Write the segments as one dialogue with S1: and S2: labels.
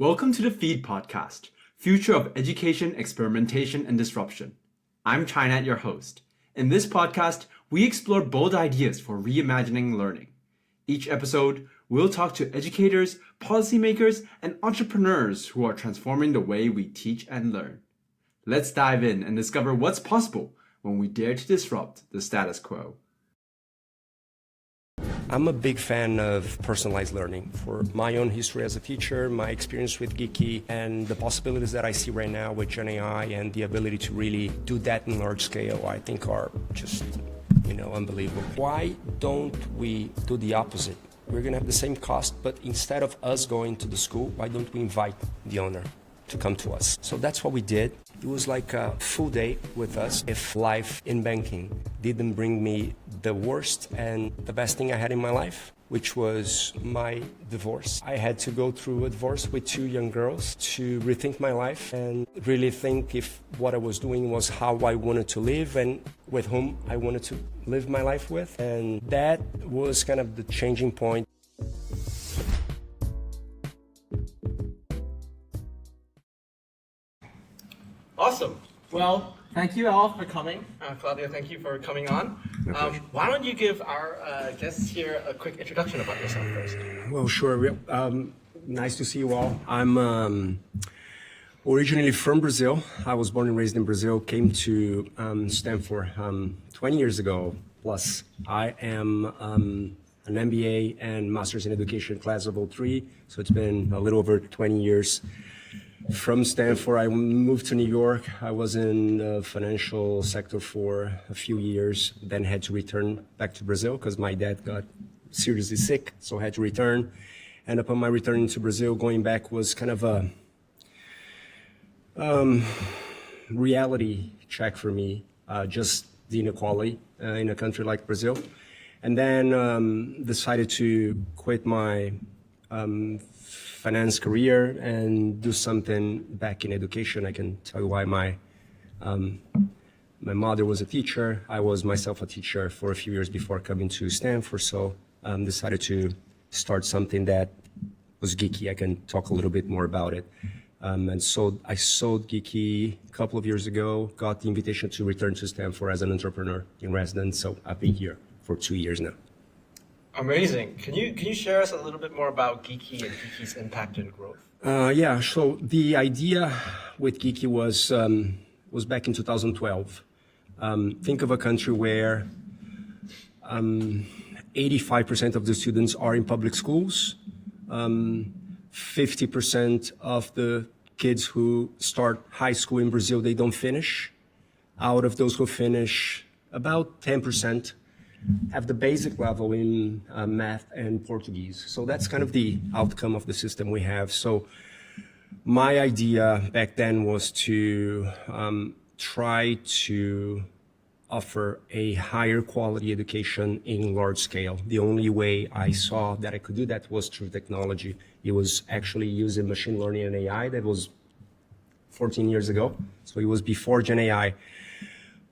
S1: Welcome to the Feed Podcast, Future of Education, Experimentation, and Disruption. I'm Chinat, your host. In this podcast, we explore bold ideas for reimagining learning. Each episode, we'll talk to educators, policymakers, and entrepreneurs who are transforming the way we teach and learn. Let's dive in and discover what's possible when we dare to disrupt the status quo.
S2: I'm a big fan of personalized learning. For my own history as a teacher, my experience with Geeky, and the possibilities that I see right now with Gen AI and the ability to really do that in large scale, I think are just, unbelievable. Why don't we do the opposite? We're going to have the same cost, but instead of us going to the school, why don't we invite the owner to come to us? So that's what we did. It was like a full day with us. If life in banking didn't bring me the worst and the best thing I had in my life, which was my divorce. I had to go through a divorce with two young girls to rethink my life and really think if what I was doing was how I wanted to live and with whom I wanted to live my life with. And that was kind of the changing point.
S3: Awesome. Well, thank you all for coming. Claudio, thank you for coming on. Why don't you give our guests here a quick introduction about yourself first?
S2: Well, sure. Nice to see you all. I'm originally from Brazil. I was born and raised in Brazil, came to Stanford 20 years ago plus. I am an MBA and Master's in Education class of 03, so it's been a little over 20 years. From Stanford, I moved to New York. I was in the financial sector for a few years, then had to return back to Brazil because my dad got seriously sick, so I had to return. And upon my return to Brazil, going back was kind of a reality check for me, just the inequality in a country like Brazil. And then decided to quit my finance career and do something back in education. I can tell you why. My mother was a teacher. I was myself a teacher for a few years before coming to Stanford, so decided to start something that was Geeky. I can talk a little bit more about it. And so I sold Geeky a couple of years ago, got the invitation to return to Stanford as an entrepreneur in residence, so I've been here for 2 years now.
S3: Amazing. Can you share us a little bit more about Geeky and Geeky's impact and growth?
S2: Yeah. So the idea with Geeky was back in 2012. Think of a country where 85% of the students are in public schools. 50% of the kids who start high school in Brazil, they don't finish. Out of those who finish, about 10% have the basic level in math and Portuguese. So that's kind of the outcome of the system we have. So my idea back then was to try to offer a higher quality education in large scale. The only way I saw that I could do that was through technology. It was actually using machine learning and AI. That was 14 years ago. So it was before Gen AI.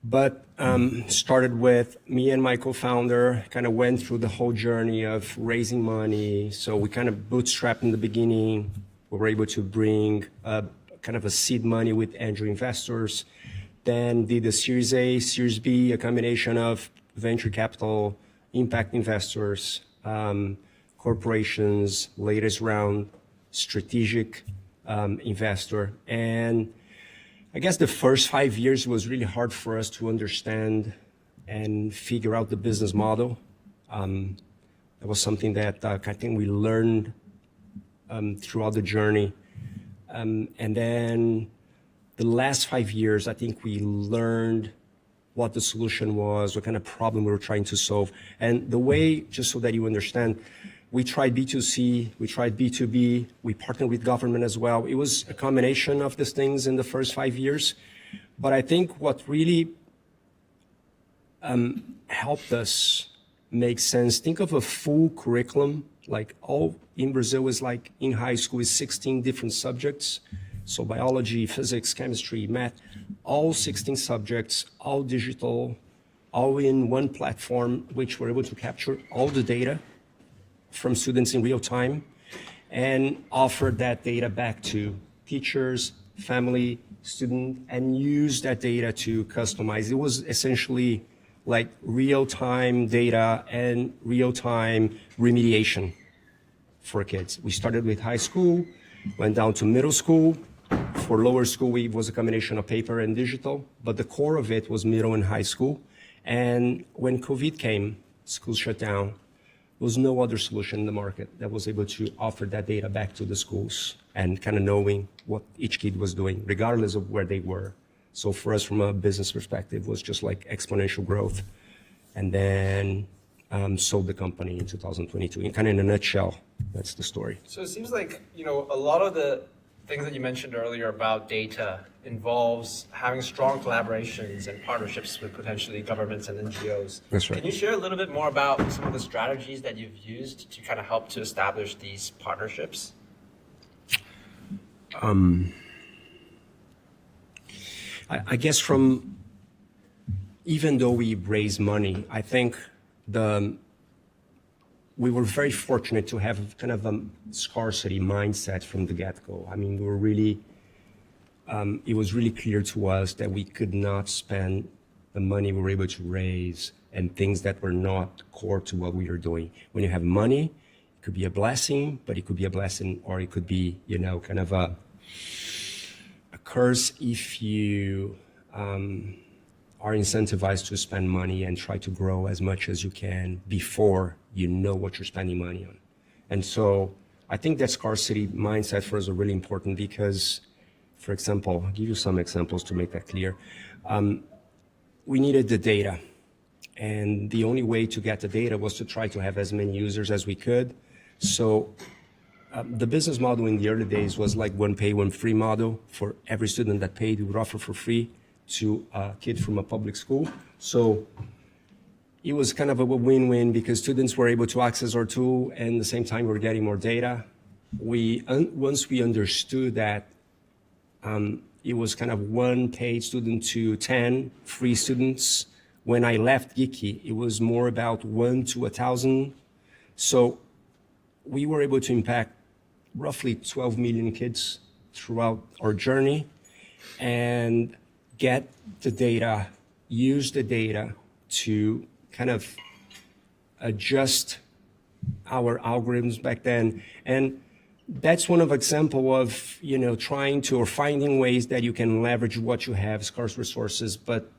S2: But started with me and my co-founder, kind of went through the whole journey of raising money. So we kind of bootstrapped in the beginning. We were able to bring kind of a seed money with angel investors. Then did a Series A, Series B, a combination of venture capital, impact investors, corporations, latest round, strategic investor. And I guess the first 5 years was really hard for us to understand and figure out the business model. That was something that I think we learned throughout the journey. And then the last 5 years, I think we learned what the solution was, what kind of problem we were trying to solve. And the way, just so that you understand, we tried B2C, we tried B2B, we partnered with government as well. It was a combination of these things in the first 5 years. But I think what really helped us make sense, think of a full curriculum, like all in Brazil is like in high school is 16 different subjects. So biology, physics, chemistry, math, all 16 subjects, all digital, all in one platform, which we're able to capture all the data from students in real time. and offer that data back to teachers, family, student, and use that data to customize. It was essentially like real-time data and real-time remediation for kids. We started with high school, went down to middle school. For lower school, it was a combination of paper and digital, but the core of it was middle and high school. And when COVID came, schools shut down. There was no other solution in the market that was able to offer that data back to the schools and kind of knowing what each kid was doing, regardless of where they were. So for us, from a business perspective, it was just like exponential growth. And then sold the company in 2022. And kind of in a nutshell, that's the story.
S3: So it seems like, a lot of the things that you mentioned earlier about data involves having strong collaborations and partnerships with potentially governments and NGOs.
S2: That's right.
S3: Can you share a little bit more about some of the strategies that you've used to kind of help to establish these partnerships?
S2: I guess even though we raised money, I think we were very fortunate to have kind of a scarcity mindset from the get-go. I mean, it was really clear to us that we could not spend the money we were able to raise and things that were not core to what we were doing. When you have money, it could be a blessing, but it could be a blessing, or it could be, kind of a curse if you are incentivized to spend money and try to grow as much as you can before you know what you're spending money on. And so I think that scarcity mindset for us is really important because, for example, I'll give you some examples to make that clear. We needed the data, and the only way to get the data was to try to have as many users as we could. So the business model in the early days was like one pay, one free model. For every student that paid, we would offer for free to a kid from a public school. So it was kind of a win-win because students were able to access our tool and at the same time we were getting more data. Once we understood that it was kind of one paid student to 10 free students. When I left Geeky, it was more about 1 to 1,000. So we were able to impact roughly 12 million kids throughout our journey and get the data, use the data to kind of adjust our algorithms back then. And that's one of example of, trying to or finding ways that you can leverage what you have, scarce resources, but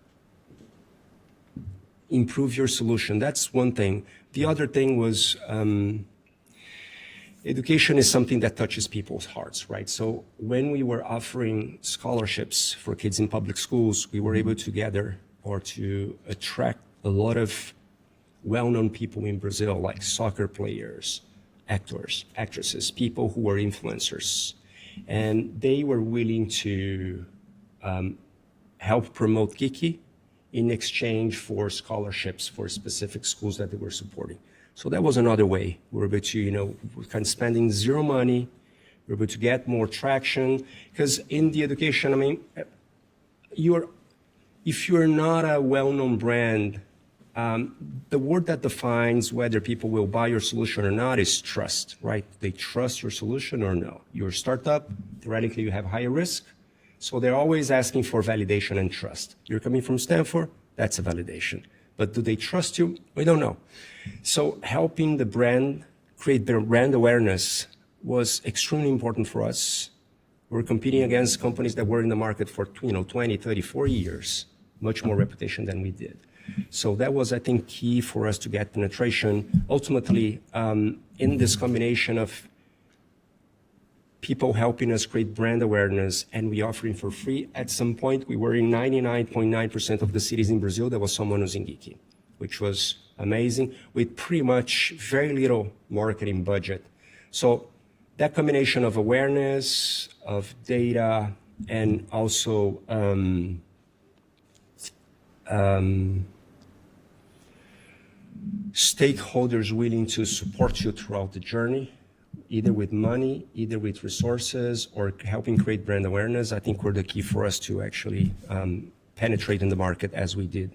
S2: improve your solution. That's one thing. The other thing was education is something that touches people's hearts, right? So when we were offering scholarships for kids in public schools, we were able to gather or to attract a lot of well-known people in Brazil, like soccer players, actors, actresses, people who were influencers. And they were willing to help promote Geeky in exchange for scholarships for specific schools that they were supporting. So that was another way we were able to, kind of spending zero money, we were able to get more traction. Because in the education, I mean, if you're not a well-known brand, the word that defines whether people will buy your solution or not is trust, right? They trust your solution or no. You're a startup, theoretically you have higher risk, so they're always asking for validation and trust. You're coming from Stanford, that's a validation. But do they trust you? We don't know. So helping the brand create their brand awareness was extremely important for us. We're competing against companies that were in the market for 20, 30, 40 years, much more reputation than we did. So that was, I think, key for us to get penetration. Ultimately, in this combination of people helping us create brand awareness and we offering for free, at some point we were in 99.9% of the cities in Brazil, there was someone using Geeky, which was amazing, with pretty much very little marketing budget. So that combination of awareness, of data, and also stakeholders willing to support you throughout the journey, either with money, either with resources, or helping create brand awareness, I think were the key for us to actually penetrate in the market as we did.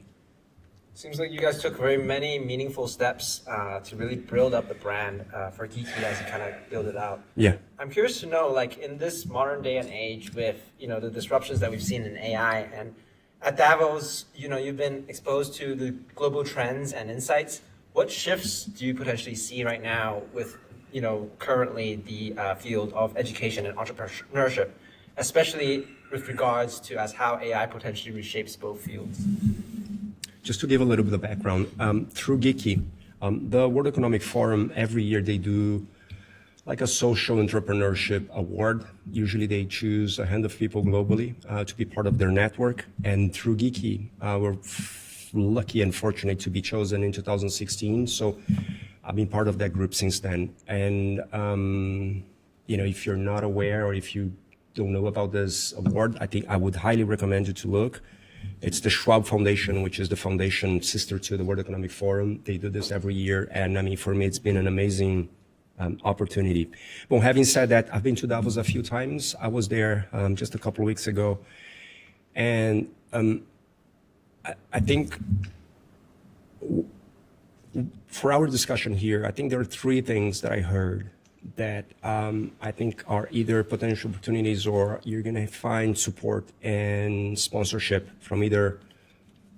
S3: Seems like you guys took very many meaningful steps to really build up the brand for Geeky as you kind of build it out.
S2: Yeah.
S3: I'm curious to know, like in this modern day and age with, the disruptions that we've seen in AI and at Davos, you've been exposed to the global trends and insights. What shifts do you potentially see right now with, currently the field of education and entrepreneurship, especially with regards to as how AI potentially reshapes both fields?
S2: Just to give a little bit of background, through Geeky, the World Economic Forum, every year they do like a social entrepreneurship award. Usually they choose a hand of people globally to be part of their network. And through Geeky, we're lucky and fortunate to be chosen in 2016. So I've been part of that group since then. And, if you're not aware or if you don't know about this award, I think I would highly recommend you to look. It's the Schwab Foundation, which is the foundation sister to the World Economic Forum. They do this every year. And for me, it's been an amazing opportunity. Well, having said that, I've been to Davos a few times. I was there just a couple of weeks ago. And I think for our discussion here, I think there are three things that I heard that I think are either potential opportunities or you're going to find support and sponsorship from either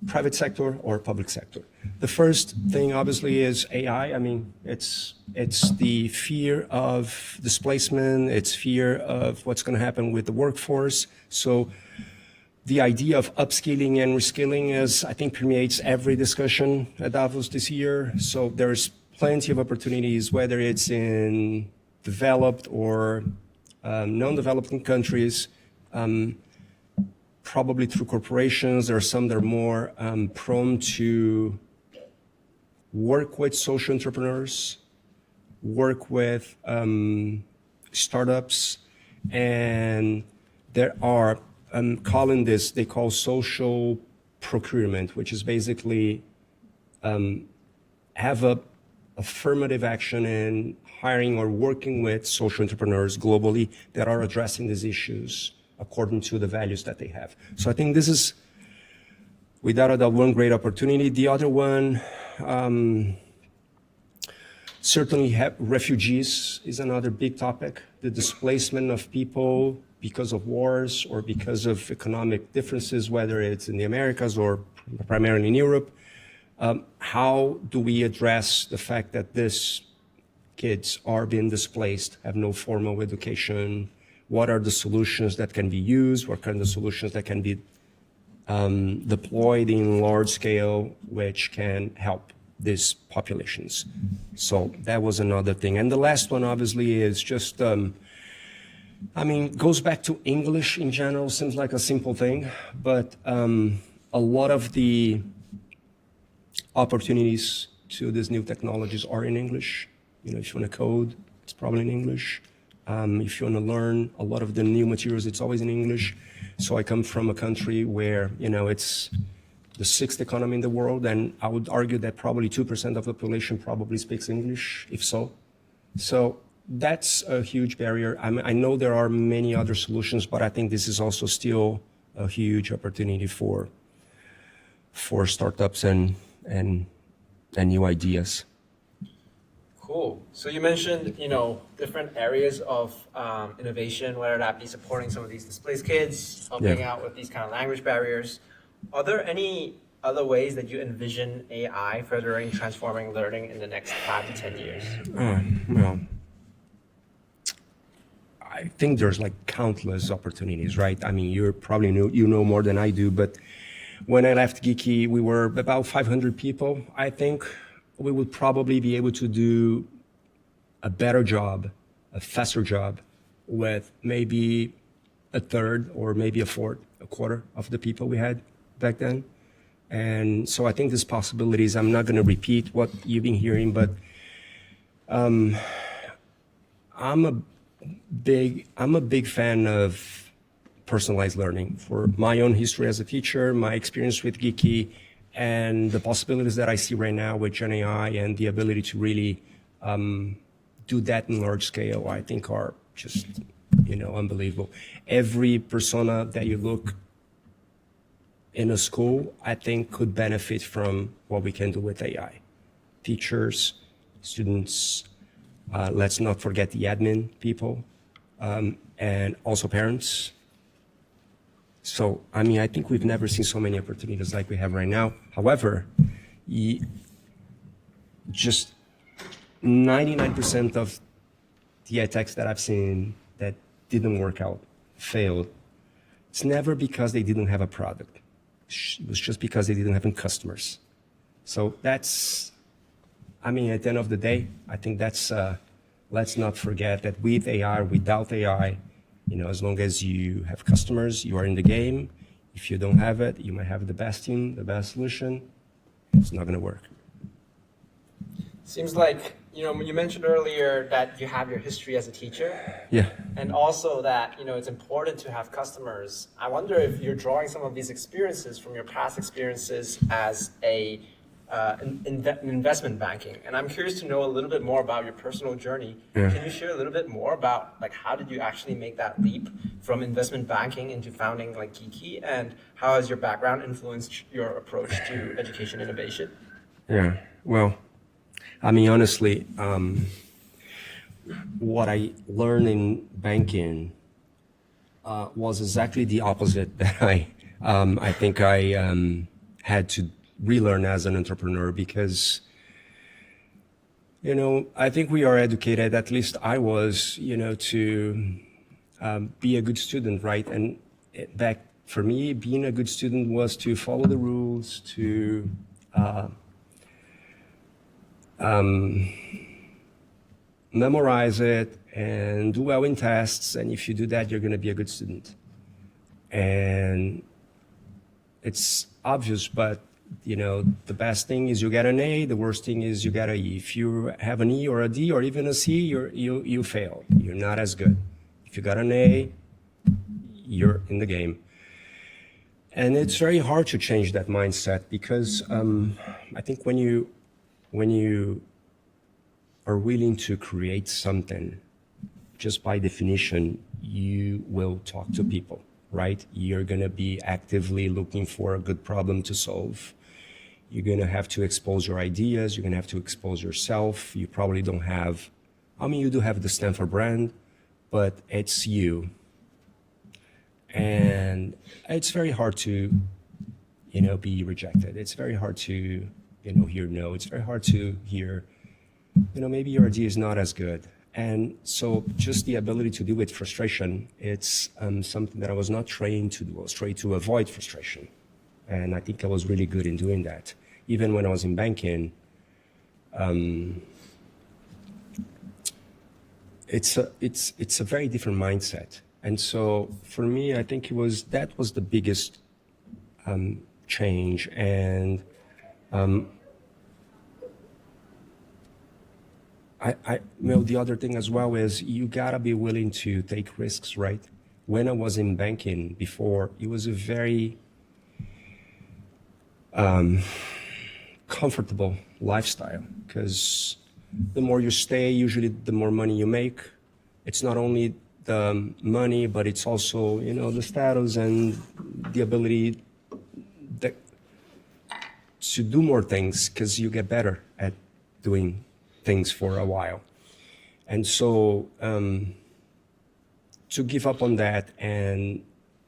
S2: private sector or public sector. The first thing obviously is AI. It's the fear of displacement. It's fear of what's going to happen with the workforce. So the idea of upskilling and reskilling I think permeates every discussion at Davos this year. So there's plenty of opportunities, whether it's in developed or non-developing countries, probably through corporations. There are some that are more prone to work with social entrepreneurs, work with startups, and there are, calling this, they call social procurement, which is basically have a affirmative action in hiring or working with social entrepreneurs globally that are addressing these issues according to the values that they have. So I think this is, without a doubt, one great opportunity. The other one, certainly refugees is another big topic. The displacement of people because of wars or because of economic differences, whether it's in the Americas or primarily in Europe. How do we address the fact that these kids are being displaced, have no formal education? What are the solutions that can be used? What kind of solutions that can be deployed in large scale, which can help these populations? So that was another thing. And the last one, obviously, is just, goes back to English in general. Seems like a simple thing, but a lot of the opportunities to these new technologies are in English. If you want to code, it's probably in English. If you want to learn a lot of the new materials, it's always in English. So I come from a country where, it's the sixth economy in the world, and I would argue that probably 2% of the population probably speaks English, if so. So that's a huge barrier. I know there are many other solutions, but I think this is also still a huge opportunity for startups and new ideas.
S3: Cool. So you mentioned, different areas of innovation, whether that be supporting some of these displaced kids, helping out with these kind of language barriers. Are there any other ways that you envision AI furthering transforming learning in the next 5 to 10 years?
S2: Well, I think there's countless opportunities, right? You're probably you know more than I do, but when I left Geeky, we were about 500 people. I think we would probably be able to do a better job, a faster job, with maybe a third or maybe a quarter of the people we had back then. And so I think there's possibilities. I'm not going to repeat what you've been hearing, but I'm a big fan of personalized learning. For my own history as a teacher, my experience with Geeky, and the possibilities that I see right now with Gen AI and the ability to really do that in large scale, I think are just, unbelievable. Every persona that you look in a school, I think could benefit from what we can do with AI. Teachers, students, let's not forget the admin people, and also parents. So, I mean, I think we've never seen so many opportunities like we have right now. However, just 99% of the EdTechs that I've seen that didn't work out, failed, it's never because they didn't have a product. It was just because they didn't have customers. So that's, I mean, at the end of the day, I think that's, let's not forget that with AI, without AI, you know, as long as you have customers, you are in the game. If you don't have it, you might have the best team, the best solution. It's not going to work.
S3: Seems like, you know, you mentioned earlier that you have your history as a teacher.
S2: Yeah.
S3: And also that, you know, it's important to have customers. I wonder if you're drawing some of these experiences from your past experiences as investment banking. And I'm curious to know a little bit more about your personal journey.
S2: Yeah.
S3: Can you share a little bit more about, like, how did you actually make that leap from investment banking into founding like Geeky, and how has your background influenced your approach to education innovation?
S2: Yeah, well, I mean, honestly, what I learned in banking was exactly the opposite that I think I had to relearn as an entrepreneur, because, you know, I think we are educated, at least I was, you know, to be a good student, right? And back for me, being a good student was to follow the rules, to memorize it and do well in tests. And if you do that, you're going to be a good student. And it's obvious, but you know, the best thing is you get an A, the worst thing is you get an E. If you have an E or a D or even a C, you fail. You're not as good. If you got an A, you're in the game. And it's very hard to change that mindset, because I think when you are willing to create something, just by definition, you will talk to people, right? You're going to be actively looking for a good problem to solve. You're going to have to expose your ideas. You're going to have to expose yourself. You probably don't have, I mean, you do have the Stanford brand, but it's you. And it's very hard to, you know, be rejected. It's very hard to, you know, hear no. It's very hard to hear, you know, maybe your idea is not as good. And so just the ability to deal with frustration, it's something that I was not trained to do. I was trained to avoid frustration. And I think I was really good in doing that. Even when I was in banking, it's a very different mindset. And so for me, I think that was the biggest change. And you know, the other thing as well is you gotta be willing to take risks, right? When I was in banking before, it was a very comfortable lifestyle, because the more you stay, usually the more money you make. It's not only the money, but it's also, you know, the status and the ability to do more things, because you get better at doing things for a while. And so to give up on that and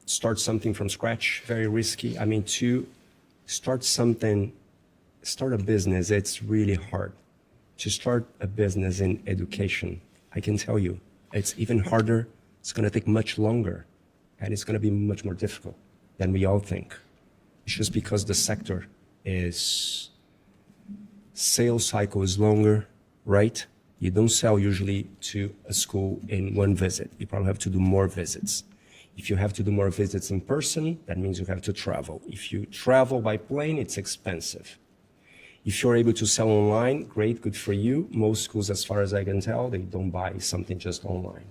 S2: start something from scratch, very risky. I mean, to start a business, it's really hard. To start a business in education, I can tell you, it's even harder. It's going to take much longer, and it's going to be much more difficult than we all think. It's just because the sector is, sales cycle is longer, right? You don't sell usually to a school in one visit. You probably have to do more visits. If you have to do more visits in person, that means you have to travel. If you travel by plane, it's expensive. If you're able to sell online, great, good for you. Most schools, as far as I can tell, they don't buy something just online,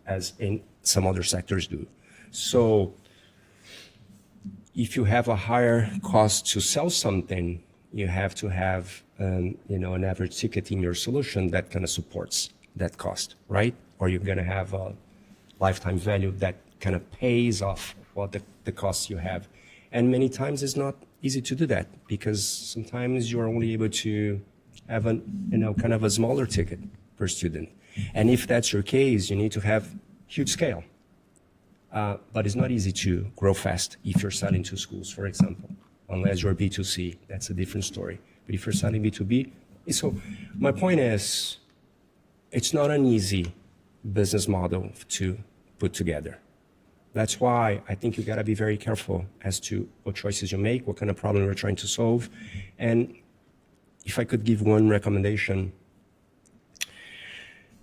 S2: as in some other sectors do. So if you have a higher cost to sell something, you have to have you know, an average ticket in your solution that kind of supports that cost, right? Or you're going to have a lifetime value that kind of pays off what the costs you have. And many times it's not easy to do that because sometimes you're only able to have kind of a smaller ticket per student. And if that's your case, you need to have huge scale. But it's not easy to grow fast if you're selling to schools, for example, unless you're B2C. That's a different story. But if you're selling B2B, so my point is, it's not an easy business model to put together. That's why I think you gotta be very careful as to what choices you make, what kind of problem you're trying to solve. And if I could give one recommendation,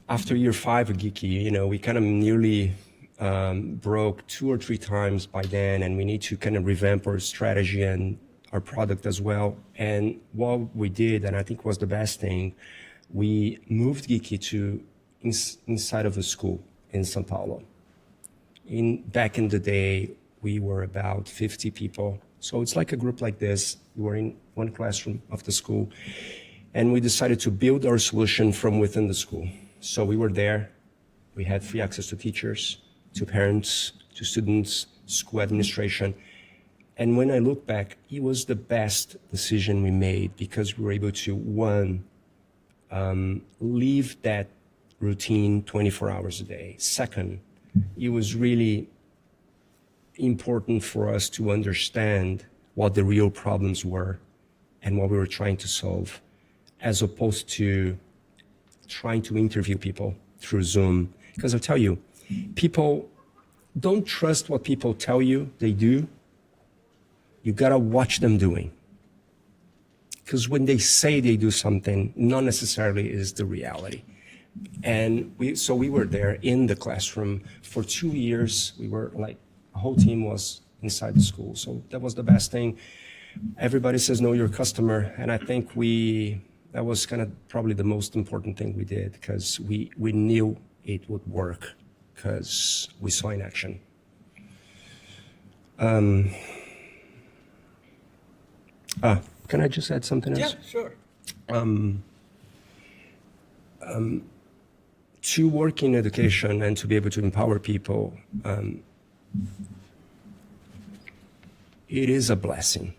S2: after year 5 of Geeky, we kind of nearly broke 2 or 3 times by then, and we need to kind of revamp our strategy and our product as well. And what we did, and I think was the best thing, we moved Geeky to inside of a school in São Paulo. Back in the day, we were about 50 people. So it's like a group like this. We were in one classroom of the school, and we decided to build our solution from within the school. So we were there. We had free access to teachers, to parents, to students, school administration. And when I look back, it was the best decision we made because we were able to, one, leave that routine 24 hours a day. Second, it was really important for us to understand what the real problems were and what we were trying to solve, as opposed to trying to interview people through Zoom. Because I'll tell you, people don't trust what people tell you they do. You gotta watch them doing. Because when they say they do something, not necessarily is the reality. And we were there in the classroom for 2 years. We were like, the whole team was inside the school. So that was the best thing. Everybody says, know your customer. And I think that was kind of probably the most important thing we did, because we knew it would work because we saw in action. Can I just add something else?
S3: Yeah, sure.
S2: To work in education and to be able to empower people, it is a blessing.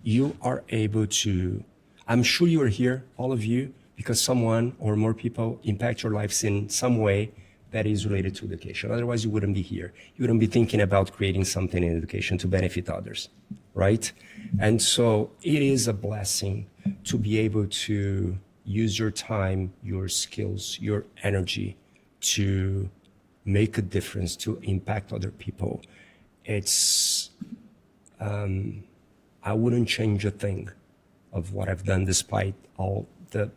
S2: You are able to, I'm sure you are here, all of you, because someone or more people impact your lives in some way that is related to education. Otherwise, you wouldn't be here. You wouldn't be thinking about creating something in education to benefit others, right? And so it is a blessing to be able to use your time, your skills, your energy to make a difference, to impact other people. It's, I wouldn't change a thing of what I've done despite all the,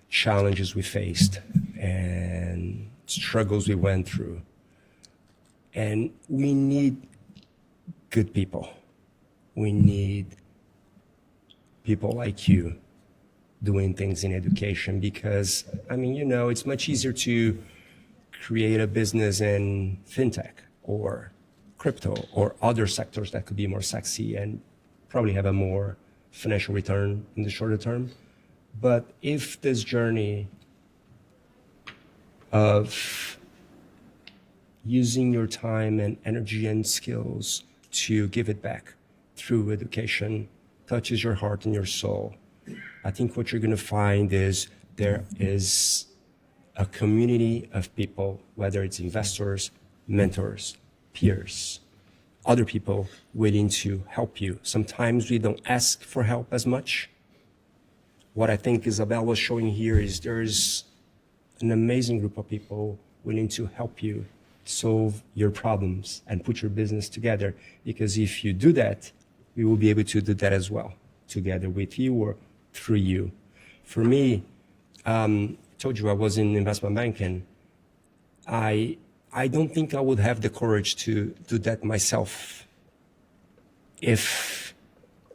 S2: challenges we faced and struggles we went through. And we need good people. We need people like you doing things in education, because, it's much easier to create a business in fintech or crypto or other sectors that could be more sexy and probably have a more financial return in the shorter term. But if this journey of using your time and energy and skills to give it back through education touches your heart and your soul, I think what you're going to find is there is a community of people, whether it's investors, mentors, peers, other people willing to help you. Sometimes we don't ask for help as much. What I think Isabel was showing here is there's an amazing group of people willing to help you solve your problems and put your business together. Because if you do that, we will be able to do that as well, together with you or through you. For me, told you I was in investment banking. I don't think I would have the courage to do that myself if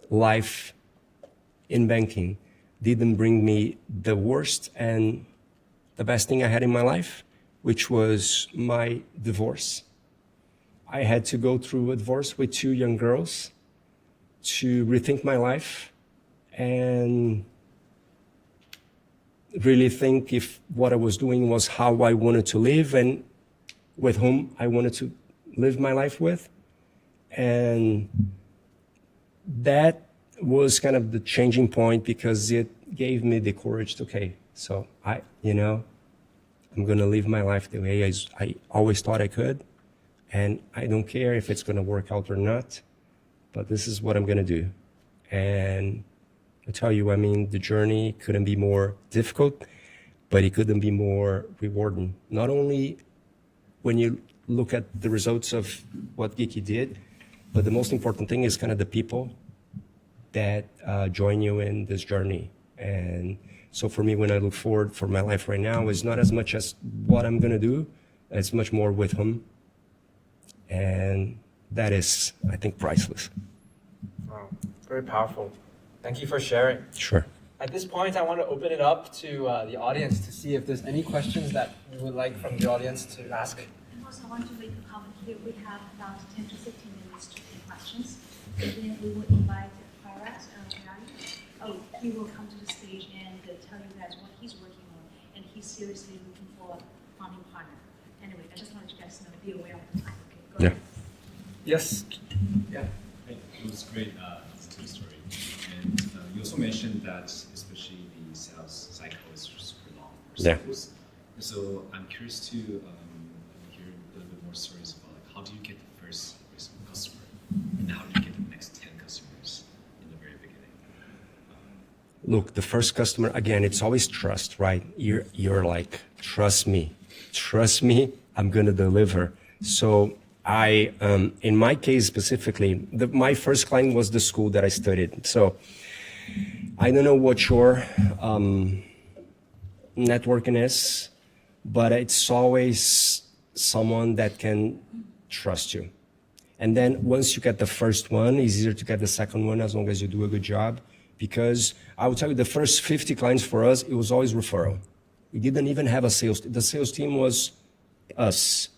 S2: life in banking didn't bring me the worst and the best thing I had in my life, which was my divorce. I had to go through a divorce with 2 young girls to rethink my life and really think if what I was doing was how I wanted to live and with whom I wanted to live my life with. And that was kind of the changing point because it gave me the courage to, okay, so I'm going to live my life the way I always thought I could. And I don't care if it's going to work out or not, but this is what I'm going to do. And I tell you, I mean, the journey couldn't be more difficult, but it couldn't be more rewarding. Not only when you look at the results of what Geeky did, but the most important thing is kind of the people that join you in this journey. And so for me, when I look forward for my life right now, it's not as much as what I'm going to do, it's much more with whom. And that is, I think, priceless.
S3: Wow, very powerful. Thank you for sharing.
S2: Sure.
S3: At this point, I want to open it up to the audience to see if there's any questions that you would like from the audience to ask.
S4: And also, I want to make a comment here. We have about 10 to 15 minutes to take questions. And then we will invite Firas he will come to the stage and tell you guys what he's working on. And he's seriously looking for a funding partner. Anyway, I just wanted you guys to be aware of the time. Okay, go ahead.
S3: Yes.
S5: Yeah, it was great story. And you also mentioned that especially the sales cycle is super long for sales. So I'm curious to hear a little bit more stories about like, how do you get the first customer and how do you get the next 10 customers in the very beginning?
S2: Look, the first customer, again, it's always trust, right? You're like, trust me, I'm going to deliver. So I, in my case specifically, my first client was the school that I studied. So I don't know what your networking is, but it's always someone that can trust you. And then once you get the first one, it's easier to get the second one as long as you do a good job. Because I will tell you, the first 50 clients for us, it was always referral. We didn't even have a sales. The sales team was us.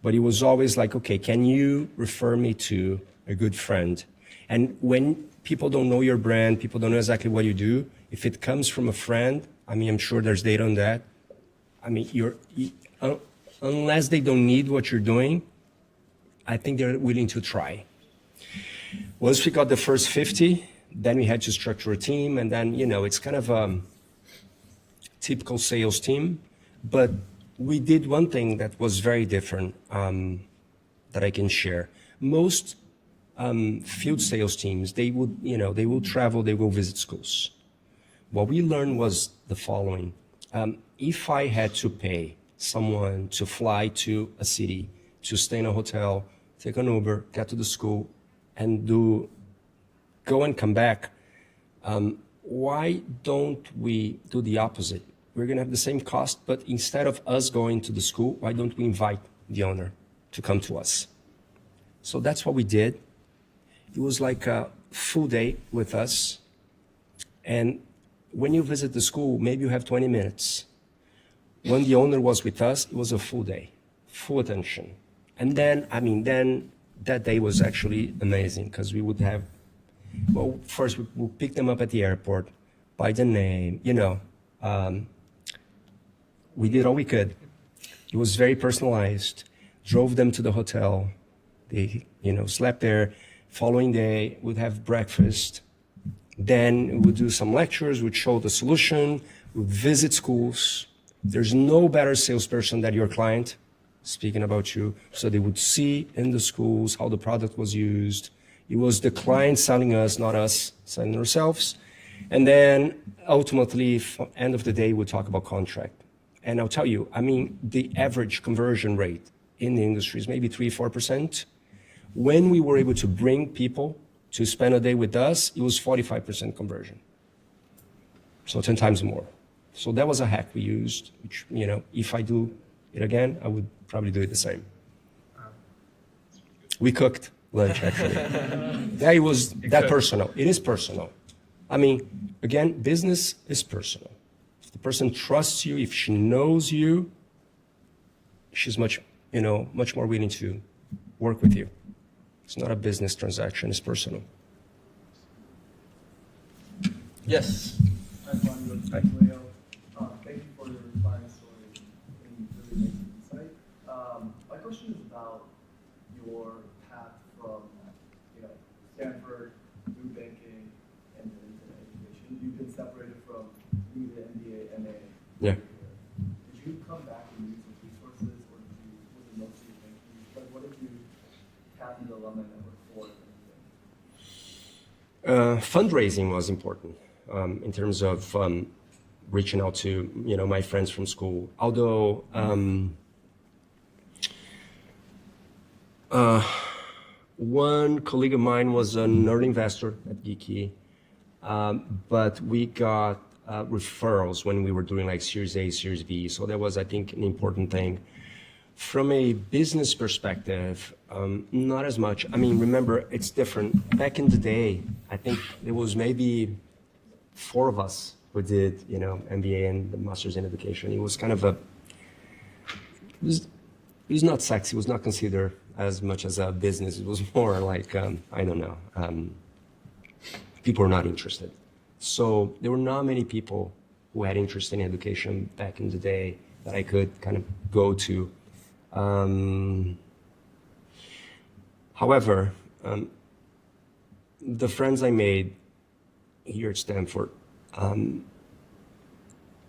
S2: But it was always like, okay, can you refer me to a good friend? And when people don't know your brand, people don't know exactly what you do, if it comes from a friend, I mean, I'm sure there's data on that. I mean, unless they don't need what you're doing, I think they're willing to try. Once we got the first 50, then we had to structure a team, and then, it's kind of a typical sales team. But we did one thing that was very different that I can share. Most field sales teams, they will travel, they will visit schools. What we learned was the following. If I had to pay someone to fly to a city, to stay in a hotel, take an Uber, get to the school, and go and come back, why don't we do the opposite? We're going to have the same cost, but instead of us going to the school, why don't we invite the owner to come to us? So that's what we did. It was like a full day with us. And when you visit the school, maybe you have 20 minutes. When the owner was with us, it was a full day, full attention. And then, then that day was actually amazing because we would have, first we would pick them up at the airport by the name, we did all we could. It was very personalized. Drove them to the hotel. They, slept there. Following day, we'd have breakfast. Then we'd do some lectures. We'd show the solution. We'd visit schools. There's no better salesperson than your client speaking about you. So they would see in the schools how the product was used. It was the client selling us, not us selling ourselves. And then ultimately, end of the day, we'd talk about contract. And I'll tell you, the average conversion rate in the industry is maybe 3-4%. When we were able to bring people to spend a day with us, it was 45% conversion. So 10 times more. So that was a hack we used, which, if I do it again, I would probably do it the same. We cooked lunch, actually. Yeah, it was that personal. It is personal. Again, business is personal. If the person trusts you, if she knows you, she's much more willing to work with you. It's not a business transaction, it's personal.
S3: Yes.
S6: Hi, Claudio.
S2: Hi.
S6: Thank you for your inspiring story and really amazing insight. My question is about your path from Kathy's alumni network for?
S2: Fundraising was important in terms of reaching out to my friends from school. Although one colleague of mine was an early investor at Geeky, but we got referrals when we were doing like Series A, Series B. So that was, I think, an important thing. From a business perspective, not as much. I mean, remember, it's different. Back in the day, I think there was maybe 4 of us who did, MBA and the Masters in Education. It was kind of it was not sexy. It was not considered as much as a business. It was more like, I don't know, people were not interested. So there were not many people who had interest in education back in the day that I could kind of go to. However, the friends I made here at Stanford,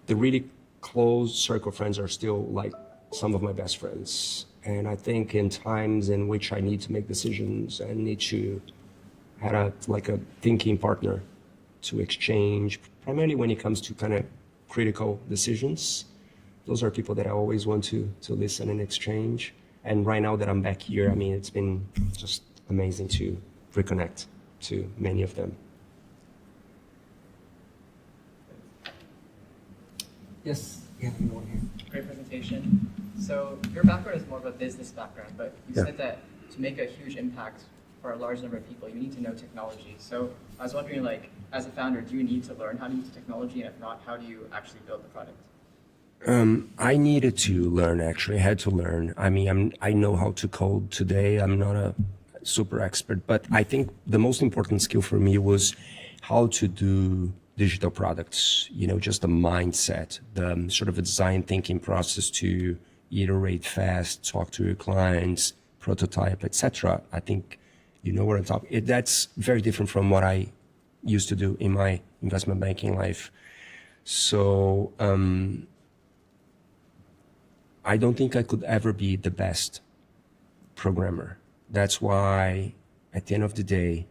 S2: the really close circle of friends are still like some of my best friends. And I think in times in which I need to make decisions and need to have a thinking partner to exchange, primarily when it comes to kind of critical decisions, those are people that I always want to listen and exchange. And right now that I'm back here, I mean, it's been just amazing to reconnect to many of them.
S7: Yes, we have anyone here.
S8: Great presentation. So your background is more of a business background, but you said that to make a huge impact for a large number of people, you need to know technology. So I was wondering, like, as a founder, do you need to learn how to use technology? And if not, how do you actually build the product?
S2: I needed to learn, actually. I had to learn. I mean, I know how to code today. I'm not a super expert, but I think the most important skill for me was how to do digital products, just the mindset, the sort of a design thinking process to iterate fast, talk to your clients, prototype, etc. I think what I'm talking. That's very different from what I used to do in my investment banking life. So I don't think I could ever be the best programmer. That's why at the end of the day,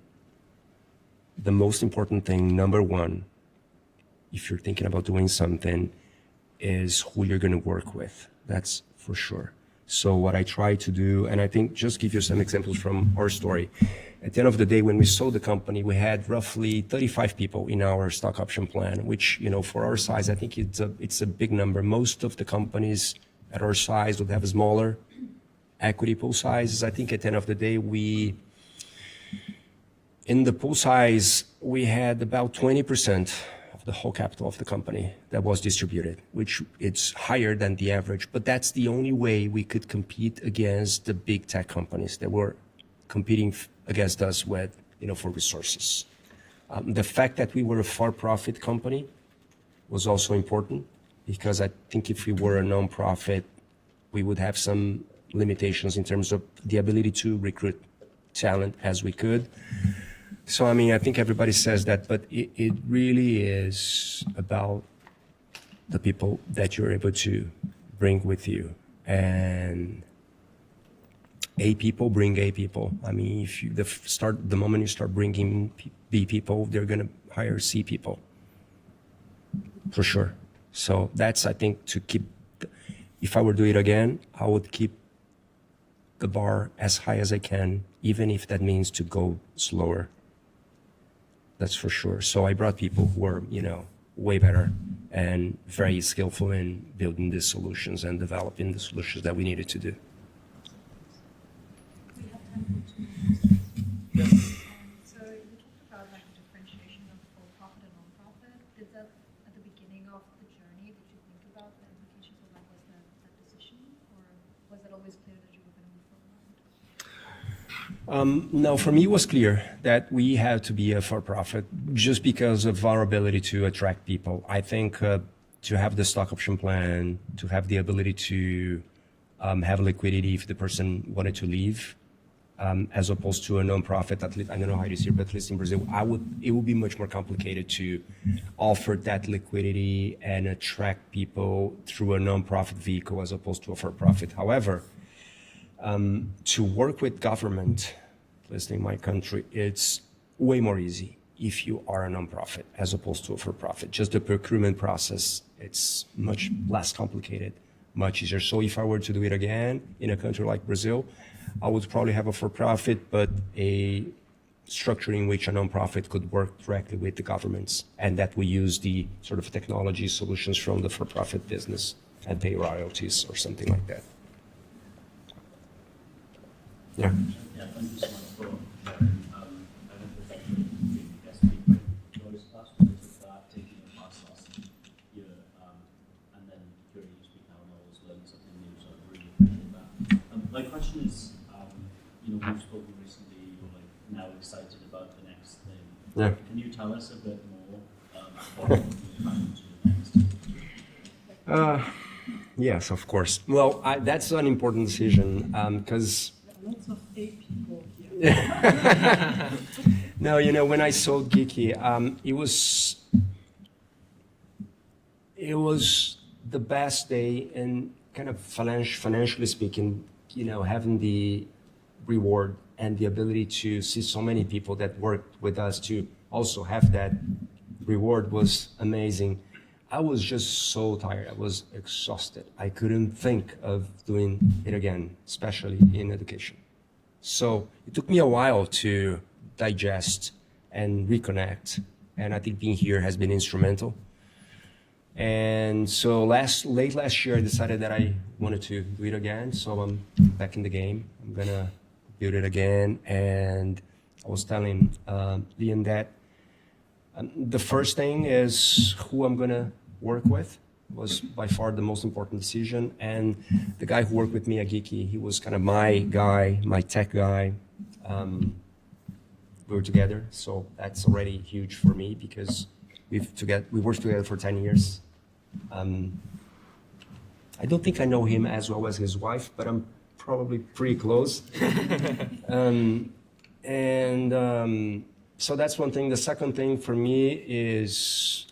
S2: the most important thing, number one, if you're thinking about doing something, is who you're going to work with. That's for sure. So what I try to do, and I think just give you some examples from our story. At the end of the day, when we sold the company, we had roughly 35 people in our stock option plan, which, for our size, I think it's a big number. Most of the companies at our size would have smaller equity pool sizes. I think at the end of the day, in the pool size, we had about 20% of the whole capital of the company that was distributed, which it's higher than the average, but that's the only way we could compete against the big tech companies that were competing against us with, for resources. The fact that we were a for-profit company was also important, because I think if we were a non-profit, we would have some limitations in terms of the ability to recruit talent as we could. So, I mean, I think everybody says that, but it really is about the people that you're able to bring with you. And A people bring A people. I mean, if you the moment you start bringing B people, they're going to hire C people, for sure. So that's, I think, to keep, if I were to do it again, I would keep the bar as high as I can, even if that means to go slower. That's for sure. So I brought people who were, way better and very skillful in building these solutions and developing the solutions that we needed to do.
S4: We have time for 2 more questions. So you talked about like the differentiation of for-profit and non-profit. Did that at the beginning of the journey, did you think about the implications of like was that decision, or was it always clear that you were going to move forward?
S2: No, for me, it was clear that we had to be a for-profit just because of our ability to attract people. I think to have the stock option plan, to have the ability to have liquidity if the person wanted to leave, as opposed to a non-profit, at least, I don't know how it is here, but at least in Brazil, it would be much more complicated to offer that liquidity and attract people through a non-profit vehicle as opposed to a for-profit. However, To work with government, at least in my country, it's way more easy if you are a nonprofit as opposed to a for-profit. Just the procurement process, it's much less complicated, much easier. So if I were to do it again in a country like Brazil, I would probably have a for-profit, but a structure in which a nonprofit could work directly with the governments, and that we use the sort of technology solutions from the for-profit business and pay royalties or something like that. Yeah.
S9: Yeah, thank you so much for sharing. I have the pleasure of being a guest speaker. Those last minutes of that, taking a class last year, and then hearing you speak now, and always learning something new, so I really appreciate that. My question is, we've spoken recently, you're like now excited about the next thing.
S2: Yeah.
S9: Can you tell us a bit more about what you're planning to do next?
S2: Yes, of course. Well, that's an important decision because
S6: Lots of A people here.
S2: no, when I sold Geeky, it was the best day, and kind of financially speaking, having the reward and the ability to see so many people that worked with us to also have that reward was amazing. I was just so tired. I was exhausted. I couldn't think of doing it again, especially in education. So it took me a while to digest and reconnect. And I think being here has been instrumental. And so late last year, I decided that I wanted to do it again. So I'm back in the game. I'm gonna build it again. And I was telling Liam that the first thing is who I'm gonna work with was by far the most important decision. And the guy who worked with me at Geeky, he was kind of my guy, my tech guy. We were together, so that's already huge for me because we worked together for 10 years. I don't think I know him as well as his wife, but I'm probably pretty close. So that's one thing. The second thing for me is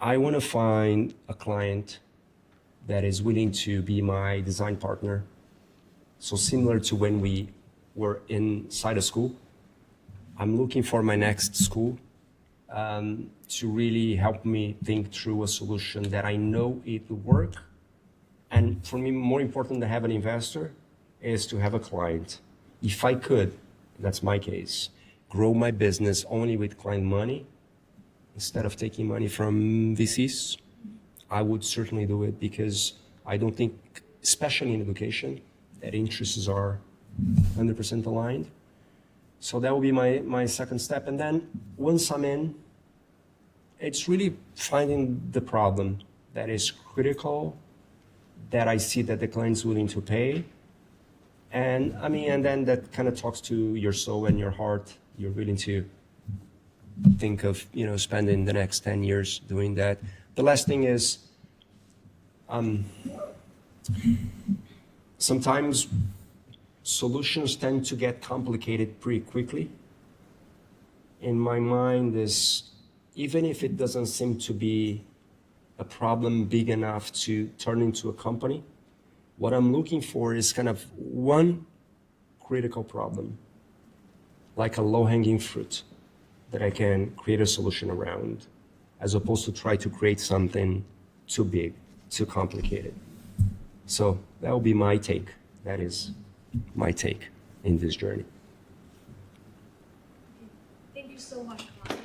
S2: I want to find a client that is willing to be my design partner. So similar to when we were inside a school, I'm looking for my next school to really help me think through a solution that I know it will work. And for me, more important than have an investor is to have a client. If I could, that's my case, grow my business only with client money, instead of taking money from VCs, I would certainly do it because I don't think, especially in education, that interests are 100% aligned. So that will be my second step. And then once I'm in, it's really finding the problem that is critical, that I see that the client's willing to pay. And then that kind of talks to your soul and your heart. You're willing to think of, spending the next 10 years doing that. The last thing is, sometimes solutions tend to get complicated pretty quickly. In my mind is, even if it doesn't seem to be a problem big enough to turn into a company, what I'm looking for is kind of one critical problem, like a low-hanging fruit that I can create a solution around, as opposed to try to create something too big, too complicated. So that will be my take. That is my take in this journey.
S4: Thank you so much, Claudio.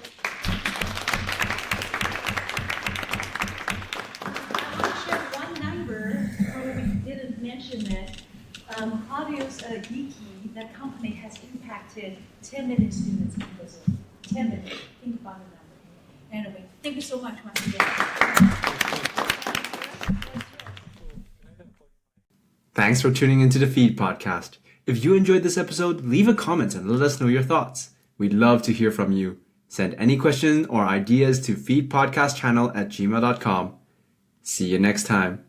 S4: I want to share one number, although we didn't mention it. Claudio's Geeky, that company has impacted 10 million students in Brazil. 10 million. Think about the number. Anyway, thank you so much once again.
S1: Thanks for tuning into the Feed podcast. If you enjoyed this episode, leave a comment and let us know your thoughts. We'd love to hear from you. Send any questions or ideas to feedpodcastchannel@gmail.com. See you next time.